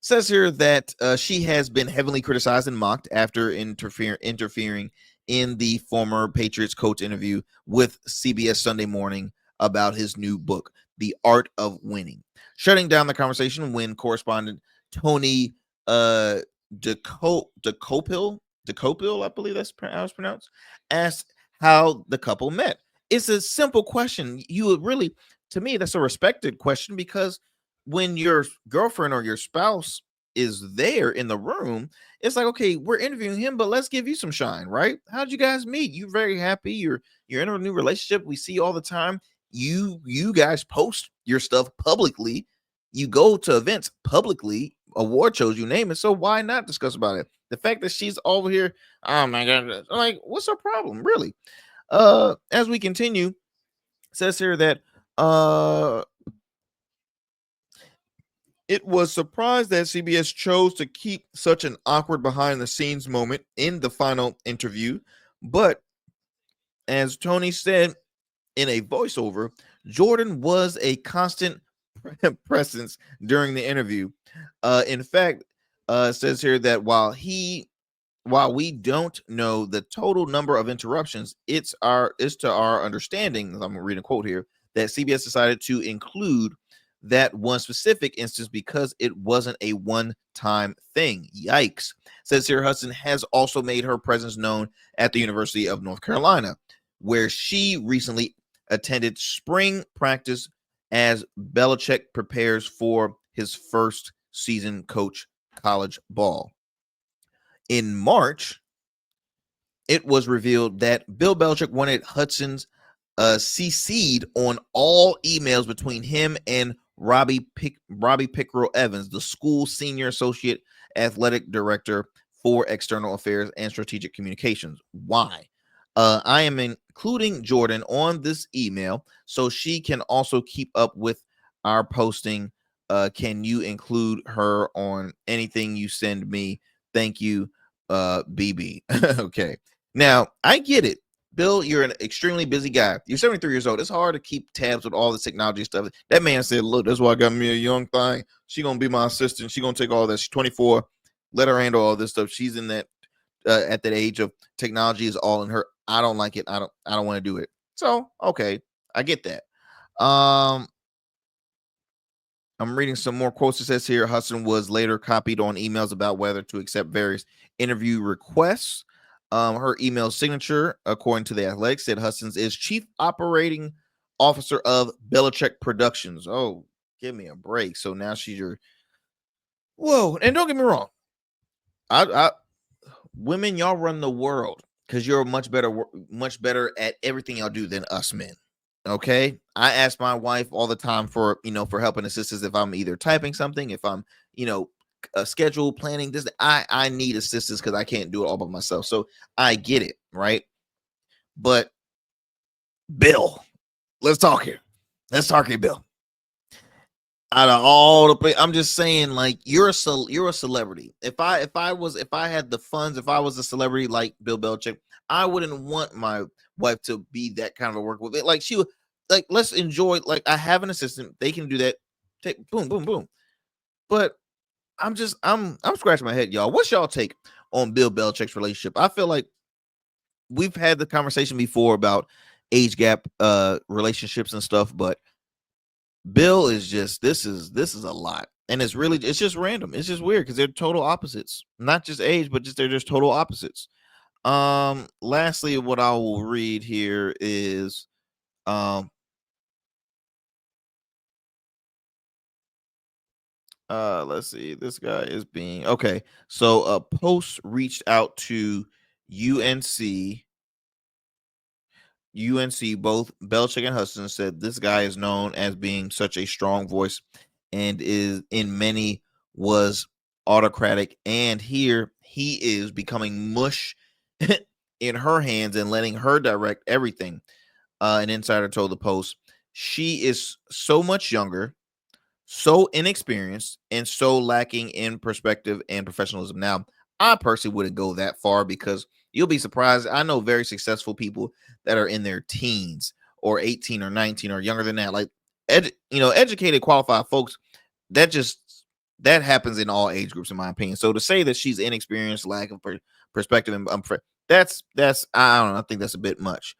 Says here that she has been heavily criticized and mocked after interfering in the former Patriots coach interview with CBS Sunday Morning about his new book, The Art of Winning. Shutting down the conversation when correspondent Tony DeCopil, I believe that's how it's pronounced, asked how the couple met. It's a simple question. You would really, to me, that's a respected question, because when your girlfriend or your spouse is there in the room, it's like, okay, we're interviewing him, but let's give you some shine, right? How'd you guys meet? You're very happy. You're in a new relationship. We see you all the time. You guys post your stuff publicly. You go to events publicly, award shows, you name it. So why not discuss about it? The fact that she's over here, oh my God, I'm like, what's her problem, really? As we continue, says here that it was surprised that CBS chose to keep such an awkward behind the scenes moment in the final interview, but as Tony said in a voiceover, Jordan was a constant presence during the interview. In fact, it says here that while we don't know the total number of interruptions, it's to our understanding, I'm reading a quote here, that CBS decided to include that one specific instance because it wasn't a one-time thing. Yikes. Says here Hudson has also made her presence known at the University of North Carolina, where she recently attended spring practice as Belichick prepares for his first season coach college ball. In March, it was revealed that Bill Belichick wanted Hudson's CC'd on all emails between him and Robbie Pickrell Evans, the school senior associate athletic director for external affairs and strategic communications. Why? I am including Jordan on this email so she can also keep up with our posting. Can you include her on anything you send me? Thank you, BB. Okay. Now, I get it. Bill, you're an extremely busy guy. You're 73 years old. It's hard to keep tabs with all this technology stuff. That man said, look, that's why I got me a young thing. She going to be my assistant. She going to take all that. She's 24. Let her handle all this stuff. She's in that, at that age of technology is all in her. I don't like it. I don't want to do it. So, okay. I get that. I'm reading some more quotes. It says here, Hudson was later copied on emails about whether to accept various interview requests. Her email signature, according to the Athletic, said Hudson's is Chief Operating Officer of Belichick Productions. Oh, give me a break. So now she's your whoa. And don't get me wrong, I women, y'all run the world because you're much better at everything y'all do than us men. Okay, I ask my wife all the time for help and assistance if I'm either typing something, if I'm schedule planning this. I need assistance because I can't do it all by myself. So I get it, right? But Bill, let's talk here. Bill. Out of all the, I'm just saying, like, you're a celebrity. If I had the funds, if I was a celebrity like Bill Belichick, I wouldn't want my wife to be that kind of a work with it. Like, she would, like, let's enjoy. Like, I have an assistant; they can do that. Take boom, boom, boom. But I'm scratching my head, y'all. What's y'all take on Bill Belichick's relationship? I feel like we've had the conversation before about age gap relationships and stuff, but Bill is just this is a lot. And it's just random. It's just weird because they're total opposites. Not just age, but they're just total opposites. Lastly, what I will read here is let's see. This guy is being okay. So a Post reached out to UNC. Both Belichick and Hudson said this guy is known as being such a strong voice and is in many was autocratic. And here he is becoming mush in her hands and letting her direct everything. An insider told the Post, she is so much younger, so inexperienced, and so lacking in perspective and professionalism. Now, I personally wouldn't go that far because you'll be surprised. I know very successful people that are in their teens or 18 or 19 or younger than that. Like, educated, qualified folks, that happens in all age groups, in my opinion. So to say that she's inexperienced, lack of perspective, and that's I don't know. I think that's a bit much.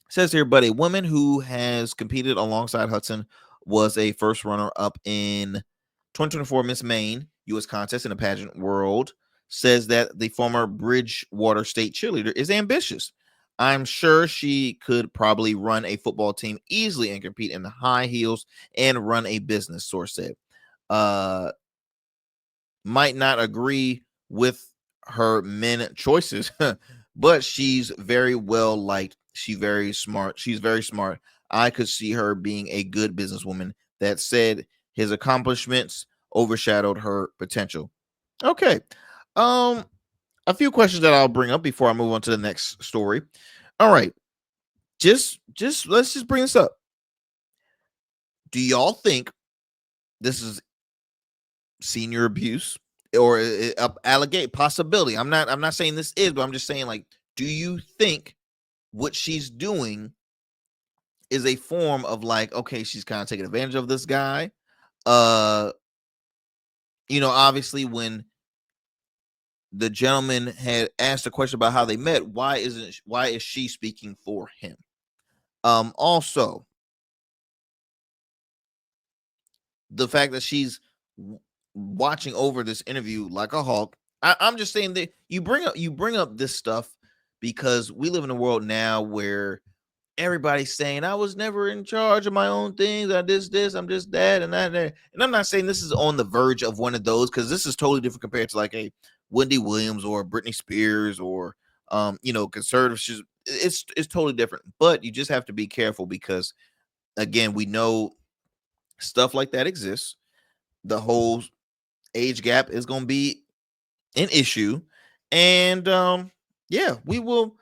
Says here, but a woman who has competed alongside Hudson was a first runner-up in 2024 Miss Maine U.S. contest in the pageant world, says that the former Bridgewater State cheerleader is ambitious. I'm sure she could probably run a football team easily and compete in the high heels and run a business, source said. Might not agree with her men choices, but she's very well liked. She's very smart. I could see her being a good businesswoman. That said, his accomplishments overshadowed her potential. Okay. A few questions that I'll bring up before I move on to the next story. All right. Just let's just bring this up. Do y'all think this is senior abuse or allegate possibility? I'm not saying this is, but I'm just saying, like, do you think what she's doing is a form of, like, okay, she's kind of taking advantage of this guy? Obviously when the gentleman had asked a question about how they met, why is she speaking for him? Also, the fact that she's watching over this interview like a hawk. I'm just saying that you bring up this stuff because we live in a world now where everybody's saying I was never in charge of my own things. I did this, I'm just that and that. And I'm not saying this is on the verge of one of those, because this is totally different compared to like a Wendy Williams or Britney Spears or conservatives. It's totally different. But you just have to be careful because, again, we know stuff like that exists. The whole age gap is going to be an issue, and we will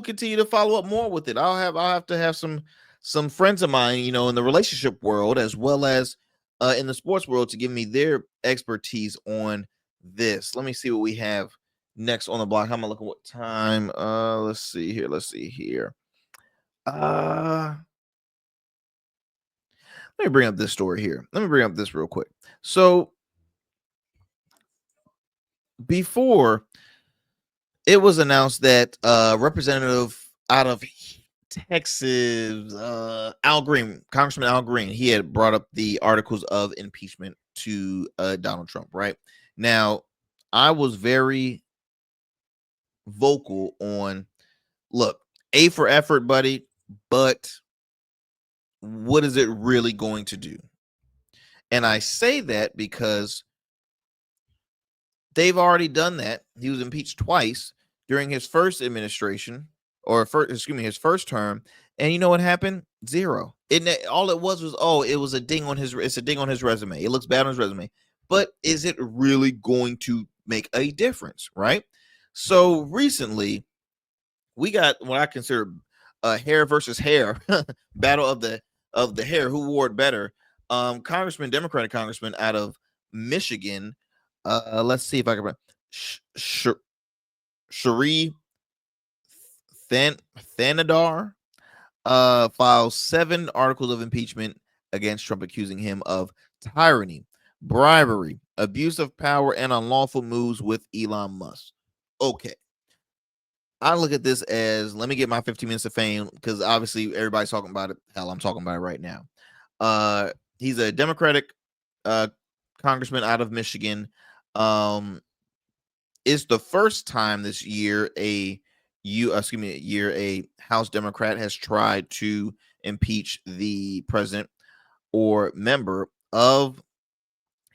continue to follow up more with it. I'll have to have some friends of mine, in the relationship world as well as in the sports world, to give me their expertise on this. Let me see what we have next on the block. How am I looking? What time? Let's see here. Let me bring up this story here. Let me bring up this real quick. So before it was announced that representative out of Texas, Congressman Al Green, he had brought up the articles of impeachment to Donald Trump. Right now, I was very vocal on, look, A for effort, buddy, but what is it really going to do? And I say that because they've already done that. He was impeached twice during his first administration, his first term. And you know what happened? Zero. All it was it was a ding on his resume. It looks bad on his resume. But is it really going to make a difference, right? So recently, we got what I consider a hair versus hair battle of the hair. Who wore it better? Democratic congressman out of Michigan. Let's see if I can. Sheree Thanadar files 7 articles of impeachment against Trump, accusing him of tyranny, bribery, abuse of power, and unlawful moves with Elon Musk. Okay. I look at this as, let me get my 15 minutes of fame, because obviously everybody's talking about it. Hell, I'm talking about it right now. He's a Democratic congressman out of Michigan. It's the first time this year a House Democrat has tried to impeach the president or member of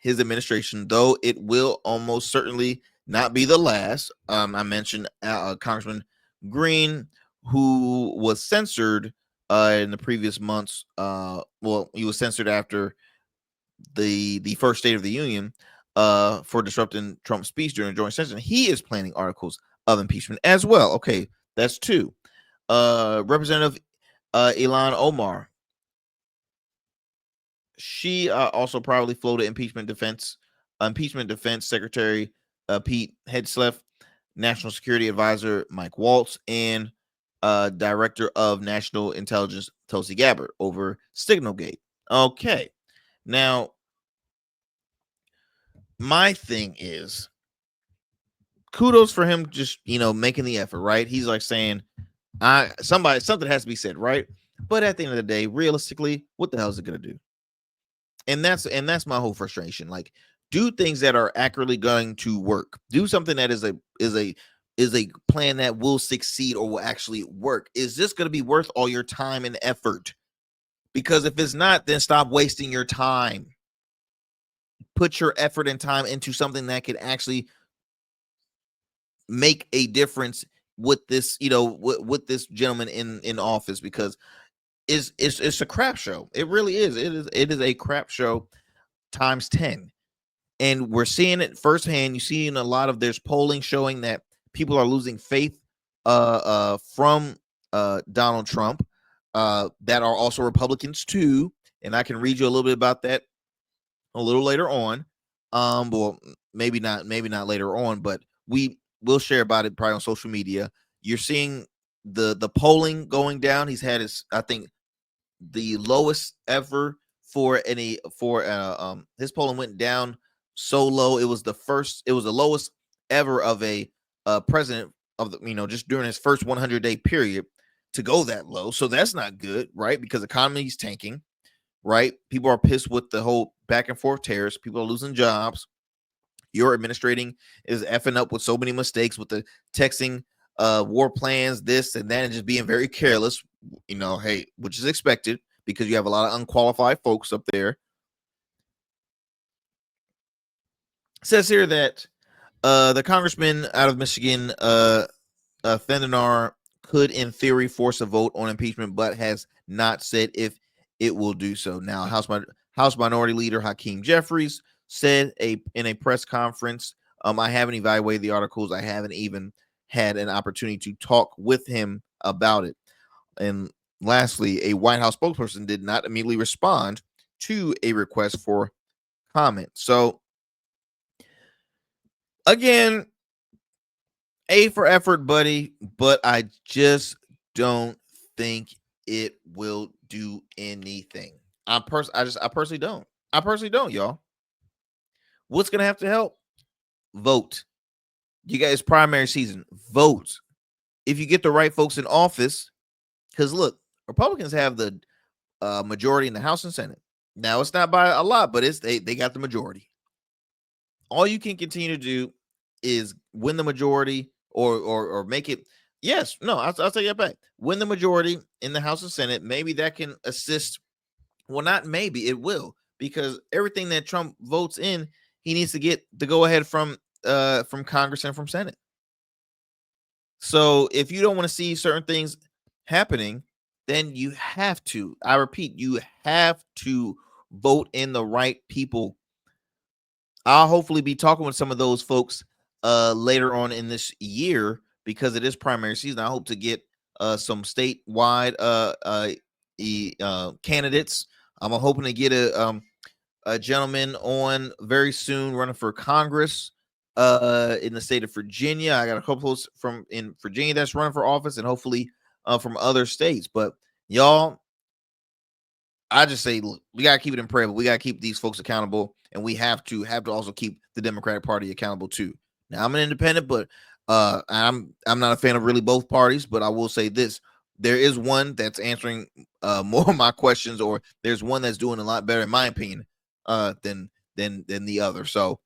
his administration, though it will almost certainly not be the last. I mentioned Congressman Green, who was censored in the previous months. He was censored after the first State of the Union for disrupting Trump's speech during a joint session. He is planning articles of impeachment as well. Okay, that's 2. Representative Ilhan Omar. She also probably floated impeachment defense Secretary Pete Hegseth, National Security Advisor Mike Waltz, and Director of National Intelligence Tulsi Gabbard over Signalgate. Okay, now my thing is, kudos for him just making the effort, right? He's like saying, something has to be said, right? But at the end of the day, realistically, what the hell is it gonna do? And that's my whole frustration. Like, do things that are accurately going to work. Do something that is a plan that will succeed or will actually work. Is this going to be worth all your time and effort? Because if it's not, then stop wasting your time. Put your effort and time into something that could actually make a difference with this, with this gentleman in office, because it's a crap show. It really is. It is a crap show times 10. And we're seeing it firsthand. You see in a lot of there's polling showing that people are losing faith from Donald Trump that are also Republicans too. And I can read you a little bit about that a little later on. Well, maybe not later on, but we will share about it probably on social media. You're seeing the polling going down. He's had his, I think, the lowest ever for his polling went down so low. It was the lowest ever of a president of the, just during his first 100-day period to go that low. So that's not good, right? Because the economy is tanking, right? People are pissed with the whole back and forth tariffs. People are losing jobs. Your administrating is effing up with so many mistakes with the texting, war plans, this and that, and just being very careless, hey, which is expected because you have a lot of unqualified folks up there. It says here that the congressman out of Michigan, Fendenar, could in theory force a vote on impeachment, but has not said if it will do so. Now, House Minority Leader Hakeem Jeffries said in a press conference, I haven't evaluated the articles. I haven't even had an opportunity to talk with him about it. And lastly, a White House spokesperson did not immediately respond to a request for comment. So again, A for effort, buddy, but I just don't think it will do anything. I personally don't. I personally don't, y'all. What's gonna have to help? Vote. You guys, primary season. Vote. If you get the right folks in office, because look, Republicans have the majority in the House and Senate. Now it's not by a lot, but they got the majority. All you can continue to do is win the majority or make it. Yes, no, I'll take that back. Win the majority in the House and Senate. Maybe that can assist. Well, not maybe, it will, because everything that Trump votes in, he needs to get the go ahead from Congress and from Senate. So if you don't want to see certain things happening, then you have to, I repeat, you have to vote in the right people. I'll hopefully be talking with some of those folks later on in this year because it is primary season. I hope to get some statewide candidates. I'm hoping to get a gentleman on very soon running for Congress in the state of Virginia. I got a couple from in Virginia that's running for office, and hopefully from other states. But y'all, I just say, look, we gotta keep it in prayer, but we gotta keep these folks accountable, and we have to also keep the Democratic Party accountable too. Now, I'm an independent, but I'm not a fan of really both parties. But I will say this: there is one that's answering more of my questions, or there's one that's doing a lot better, in my opinion, than the other. So,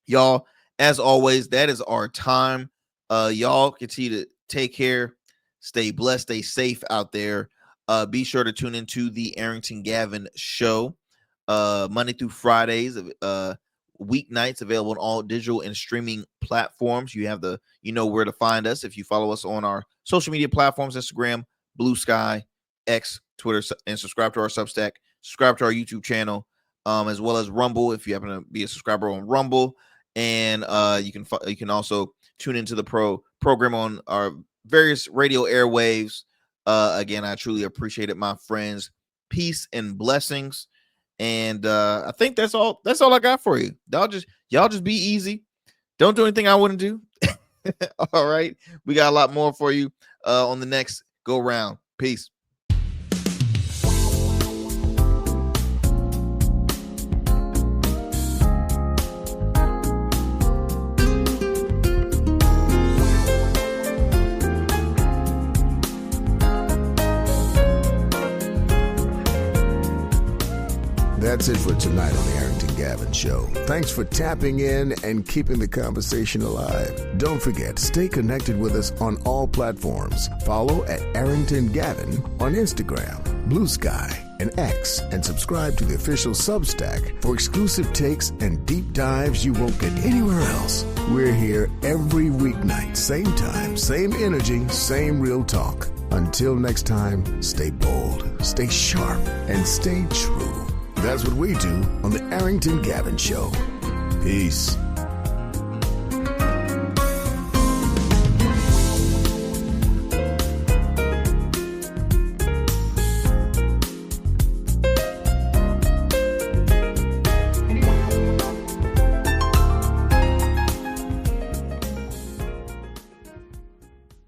y'all, as always, that is our time. Y'all continue to take care, stay blessed, stay safe out there. Be sure to tune into the Arrington Gavin show Monday through Fridays, weeknights, available on all digital and streaming platforms. You know where to find us if you follow us on our social media platforms: Instagram, Blue Sky, X, Twitter, and subscribe to our Substack. Subscribe to our YouTube channel, as well as Rumble if you happen to be a subscriber on Rumble. And you can also tune into the program on our various radio airwaves. Again, I truly appreciate it, my friends. Peace and blessings. And I think that's all I got for you. Y'all just be easy. Don't do anything I wouldn't do. All right. We got a lot more for you on the next go round. Peace. That's it for tonight on the Arrington Gavin Show. Thanks for tapping in and keeping the conversation alive. Don't forget, stay connected with us on all platforms. Follow at Arrington Gavin on Instagram, Blue Sky, and X, and subscribe to the official Substack for exclusive takes and deep dives you won't get anywhere else. We're here every weeknight, same time, same energy, same real talk. Until next time, stay bold, stay sharp, and stay true. That's what we do on the Arrington Gavin Show. Peace.